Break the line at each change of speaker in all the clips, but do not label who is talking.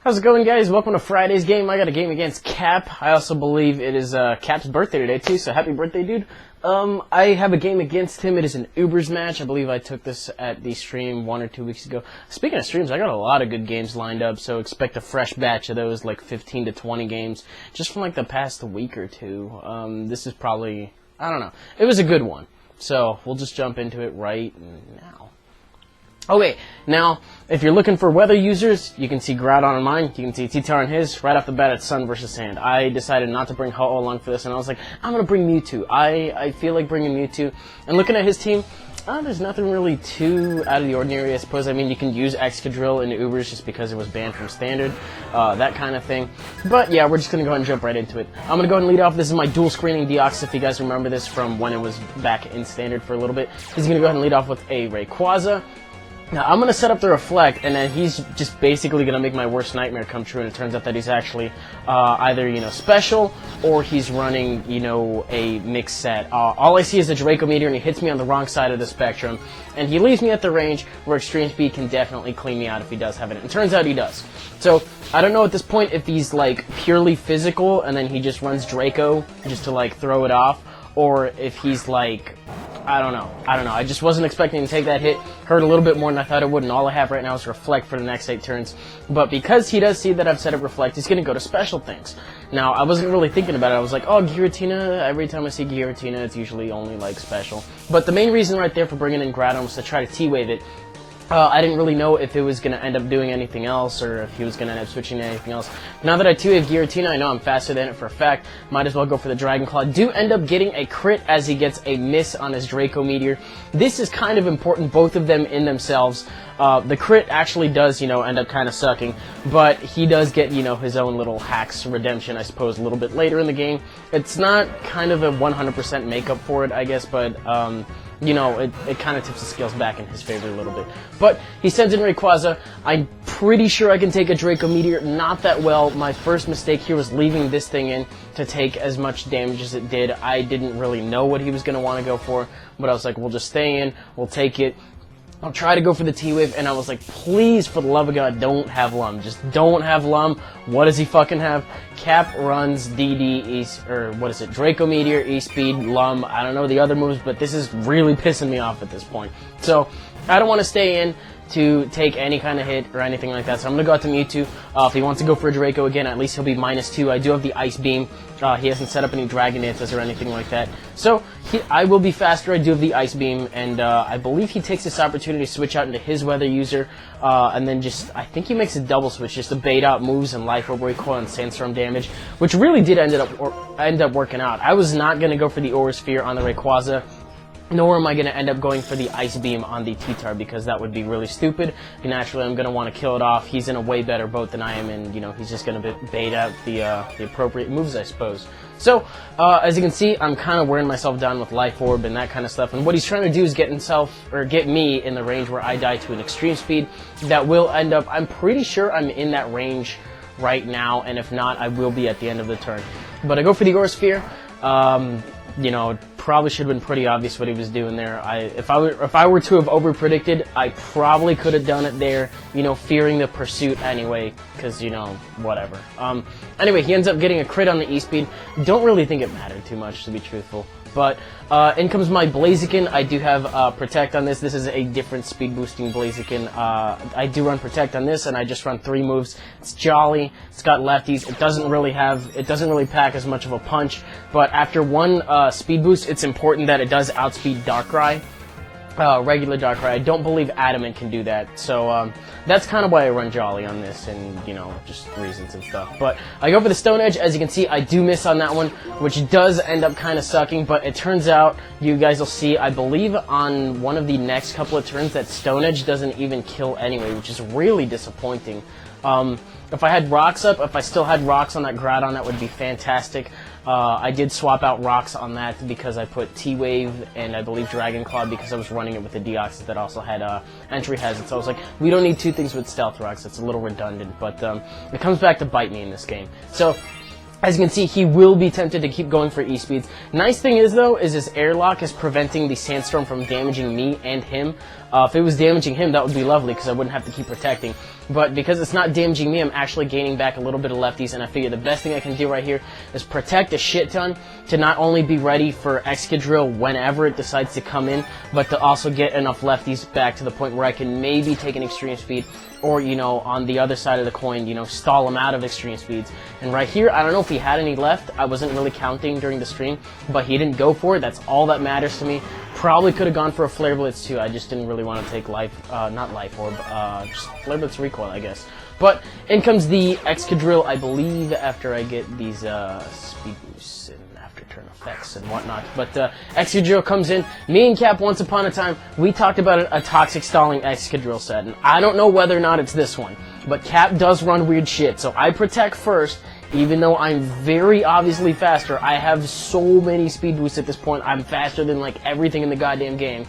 How's it going, guys? Welcome to Friday's game. I got a game against Cap. I also believe it is Cap's birthday today, too, so happy birthday, dude. I have a game against him. It is an Ubers match. I believe I took this at the stream 1 or 2 weeks ago. Speaking of streams, I got a lot of good games lined up, so expect a fresh batch of those, like 15 to 20 games, just from like the past week or two. This is probably, I don't know. It was a good one, so we'll just jump into it right now. Okay, now, if you're looking for weather users, you can see Groudon on mine, you can see T-Tar on his. Right off the bat, it's Sun versus Sand. I decided not to bring Ho-Oh along for this, and I was like, I'm going to bring Mewtwo. I feel like bringing Mewtwo. And looking at his team, there's nothing really too out of the ordinary, I suppose. I mean, you can use Excadrill in Ubers just because it was banned from Standard, that kind of thing. But yeah, we're just going to go ahead and jump right into it. I'm going to go ahead and lead off. This is my dual screening Deoxys, if you guys remember this from when it was back in Standard for a little bit. He's going to go ahead and lead off with a Rayquaza. Now, I'm going to set up the Reflect, and then he's just basically going to make my worst nightmare come true, and it turns out that he's actually either, special, or he's running, a mixed set. All I see is a Draco Meteor, and he hits me on the wrong side of the spectrum, and he leaves me at the range where Extreme Speed can definitely clean me out if he does have it. And it turns out he does. So, I don't know at this point if he's, purely physical, and then he just runs Draco just to, throw it off, or if he's, I don't know. I just wasn't expecting to take that hit. Hurt a little bit more than I thought it would, and all I have right now is Reflect for the next 8 turns. But because he does see that I've set up Reflect, he's going to go to special things. Now, I wasn't really thinking about it. I was like, oh, Giratina, every time I see Giratina, it's usually only, special. But the main reason right there for bringing in Groudon was to try to T-Wave it. I didn't really know if it was going to end up doing anything else, or if he was going to end up switching to anything else. Now that I T-Wave Giratina, I know I'm faster than it for a fact. Might as well go for the Dragon Claw. Do end up getting a crit as he gets a miss on his Draco Meteor. This is kind of important, both of them in themselves. The crit actually does, end up kind of sucking, but he does get, his own little hacks redemption, I suppose, a little bit later in the game. It's not kind of a 100% makeup for it, I guess, but, it kind of tips the scales back in his favor a little bit. But he sends in Rayquaza. I'm pretty sure I can take a Draco Meteor. Not that well. My first mistake here was leaving this thing in to take as much damage as it did. I didn't really know what he was going to want to go for, but I was like, we'll just stay in. We'll take it. I'll try to go for the T-Wave, and I was like, please, for the love of God, don't have Lum. Just don't have Lum. What does he fucking have? Cap runs DD, Draco Meteor, E-Speed, Lum. I don't know the other moves, but this is really pissing me off at this point. So, I don't want to stay in to take any kind of hit or anything like that, so I'm going to go out to Mewtwo. If he wants to go for a Draco again, at least he'll be -2. I do have the Ice Beam. He hasn't set up any Dragon Dances or anything like that. So, I will be faster. I do have the Ice Beam, and I believe he takes this opportunity to switch out into his Weather User, and then I think he makes a double switch just to bait out moves and Life Orb Recoil and Sandstorm damage, which really did end up working out. I was not going to go for the Aura Sphere on the Rayquaza, nor am I going to end up going for the Ice Beam on the T-Tar, because that would be really stupid. Naturally, I'm going to want to kill it off. He's in a way better boat than I am, and, he's just going to bait out the appropriate moves, I suppose. So, as you can see, I'm kind of wearing myself down with Life Orb and that kind of stuff, and what he's trying to do is get me in the range where I die to an Extreme Speed. That will end up, I'm pretty sure I'm in that range right now, and if not, I will be at the end of the turn. But I go for the Aura Sphere. Probably should have been pretty obvious what he was doing there. If I were to have over-predicted, I probably could have done it there, fearing the pursuit anyway, because, whatever. Anyway, he ends up getting a crit on the E-Speed. Don't really think it mattered too much, to be truthful. But, in comes my Blaziken. I do have, Protect on this. This is a different speed-boosting Blaziken. I do run Protect on this, and I just run 3 moves. It's jolly. It's got lefties. It doesn't really pack as much of a punch. But after one, speed boost, it's important that it does outspeed Darkrai. Regular Darkrai. I don't believe Adamant can do that, so that's kind of why I run Jolly on this, and just reasons and stuff. But I go for the Stone Edge. As you can see, I do miss on that one, which does end up kind of sucking, but it turns out, you guys will see, I believe on one of the next couple of turns that Stone Edge doesn't even kill anyway, which is really disappointing. If I had Rocks up, if I still had Rocks on that Groudon, that would be fantastic. I did swap out Rocks on that because I put T-Wave and I believe Dragon Claw because I was running it with the Deoxys that also had Entry Hazard. So I was like, we don't need 2 things with Stealth Rocks. It's a little redundant, but it comes back to bite me in this game. So, as you can see, he will be tempted to keep going for E-Speeds. Nice thing is, though, is his Airlock is preventing the Sandstorm from damaging me and him. If it was damaging him, that would be lovely because I wouldn't have to keep protecting. But because it's not damaging me, I'm actually gaining back a little bit of lefties, and I figure the best thing I can do right here is protect a shit ton to not only be ready for Excadrill whenever it decides to come in, but to also get enough lefties back to the point where I can maybe take an extreme speed, or, you know, on the other side of the coin, you know, stall him out of extreme speeds. And right here, I don't know if he had any left. I wasn't really counting during the stream, but he didn't go for it. That's all that matters to me. Probably could have gone for a Flare Blitz too. I just didn't really want to take not Life Orb, just Flare Blitz recoil, I guess. But in comes the Excadrill, I believe, after I get these speed boosts and after turn effects and whatnot. But Excadrill comes in. Me and Cap, once upon a time, we talked about a toxic stalling Excadrill set, and I don't know whether or not it's this one, but Cap does run weird shit, so I protect first. Even though I'm very obviously faster, I have so many speed boosts at this point. I'm faster than like everything in the goddamn game.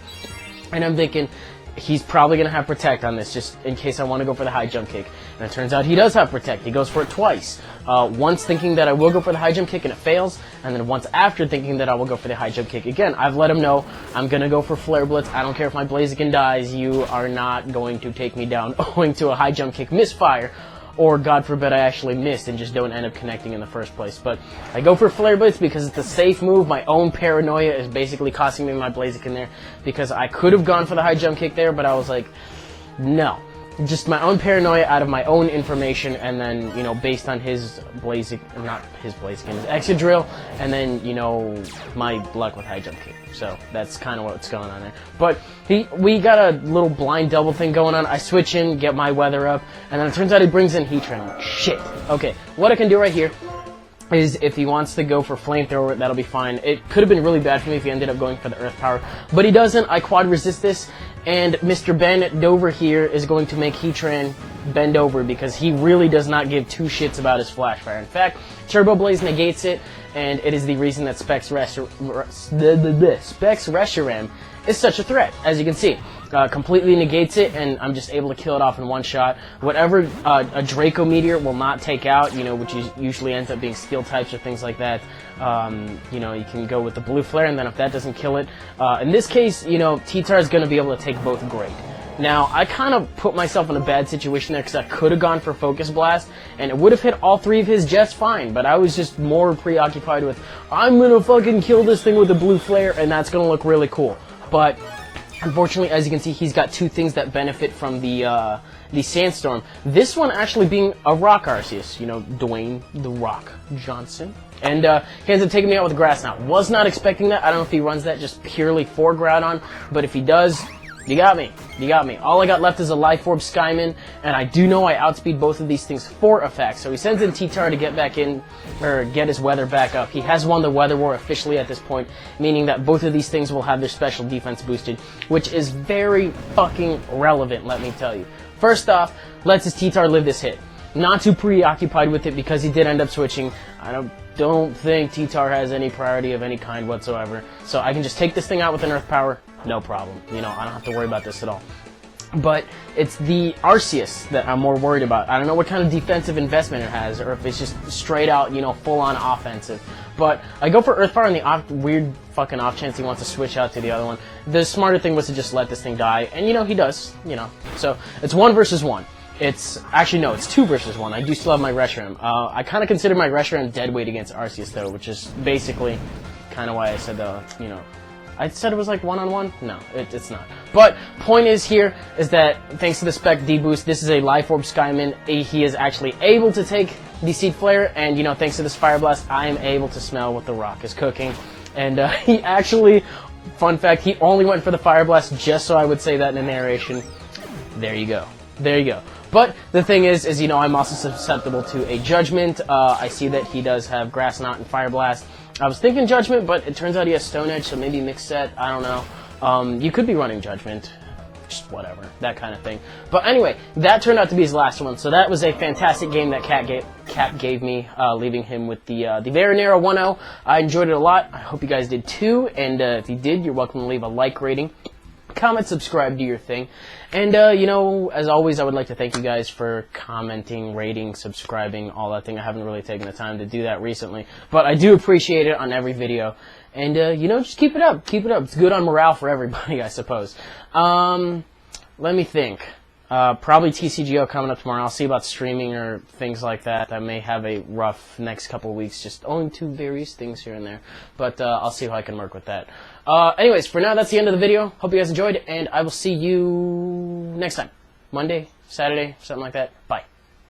And I'm thinking, he's probably going to have Protect on this, just in case I want to go for the high jump kick. And it turns out he does have Protect. He goes for it twice. Once thinking that I will go for the high jump kick and it fails, and then once after thinking that I will go for the high jump kick. Again, I've let him know I'm going to go for Flare Blitz. I don't care if my Blaziken dies. You are not going to take me down owing to a high jump kick misfire. Or, God forbid, I actually missed and just don't end up connecting in the first place. But I go for Flare Blitz because it's a safe move. My own paranoia is basically costing me my Blaziken there, because I could have gone for the high jump kick there, but I was like, no. Just my own paranoia out of my own information, and then, you know, based on his Blaziken, not his Blaziken, his Excadrill, and then, you know, my luck with high jump kick. So that's kind of what's going on there. But we got a little blind double thing going on. I switch in, get my weather up, and then it turns out he brings in Heatran. Shit. Okay, what I can do right here is if he wants to go for Flamethrower, that'll be fine. It could have been really bad for me if he ended up going for the Earth Power, but he doesn't. I quad resist this, and Mr. Ben Dover here is going to make Heatran bend over because he really does not give two shits about his Flash Fire. In fact, Turbo Blaze negates it, and it is the reason that Specs Reshiram is such a threat, as you can see. Completely negates it, and I'm just able to kill it off in one shot. Whatever a Draco Meteor will not take out, you know, which usually ends up being Steel types or things like that, you know, you can go with the Blue Flare, and then if that doesn't kill it, in this case, you know, T-Tar is going to be able to take both great. Now, I kind of put myself in a bad situation there because I could have gone for Focus Blast, and it would have hit all three of his just fine, but I was just more preoccupied with, I'm going to fucking kill this thing with a Blue Flare, and that's going to look really cool. But unfortunately, as you can see, he's got two things that benefit from the Sandstorm. This one actually being a Rock Arceus, you know, Dwayne the Rock Johnson. And he ends up taking me out with a Grass Knot. Was not expecting that. I don't know if he runs that just purely for Groudon, but if he does, you got me. You got me. All I got left is a Life Orb Skymin, and I do know I outspeed both of these things for a fact. So he sends in T-Tar to get back in, or get his weather back up. He has won the Weather War officially at this point, meaning that both of these things will have their special defense boosted, which is very fucking relevant, let me tell you. First off, lets his T-Tar live this hit. Not too preoccupied with it because he did end up switching. I don't think T-Tar has any priority of any kind whatsoever. So I can just take this thing out with an Earth Power, no problem. You know, I don't have to worry about this at all. But it's the Arceus that I'm more worried about. I don't know what kind of defensive investment it has, or if it's just straight out, you know, full-on offensive. But I go for Earth Power on the weird fucking off chance he wants to switch out to the other one. The smarter thing was to just let this thing die, and you know, he does, you know. So it's 1 versus 1. It's, actually no, it's 2 versus 1. I do still have my Reshiram. I kind of consider my Reshiram dead weight against Arceus though, which is basically kind of why I said, you know, I said it was like one-on-one? No, it's not. But point is here is that thanks to the Spec D-Boost, this is a Life Orb Skymin. He is actually able to take the Seed Flare, and you know, thanks to this Fire Blast, I am able to smell what the rock is cooking. And he actually, fun fact, he only went for the Fire Blast just so I would say that in the narration. There you go. There you go. But the thing is, you know, I'm also susceptible to a Judgment. I see that he does have Grass Knot and Fire Blast. I was thinking Judgment, but it turns out he has Stone Edge, so maybe Mix Set, I don't know. You could be running Judgment, just whatever, that kind of thing. But anyway, that turned out to be his last one, so that was a fantastic game that Cap gave me, leaving him with the Veranera 1-0. I enjoyed it a lot. I hope you guys did too, and if you did, you're welcome to leave a like rating. comment, subscribe, do your thing. And, you know, as always, I would like to thank you guys for commenting, rating, subscribing, all that thing. I haven't really taken the time to do that recently, but I do appreciate it on every video. And, you know, just keep it up. Keep it up. It's good on morale for everybody, I suppose. Let me think. Probably TCGO coming up tomorrow. I'll see about streaming or things like that. I may have a rough next couple of weeks, just owing to various things here and there. But I'll see how I can work with that. Anyways, for now, that's the end of the video. Hope you guys enjoyed, and I will see you next time. Monday, Saturday, something like that. Bye.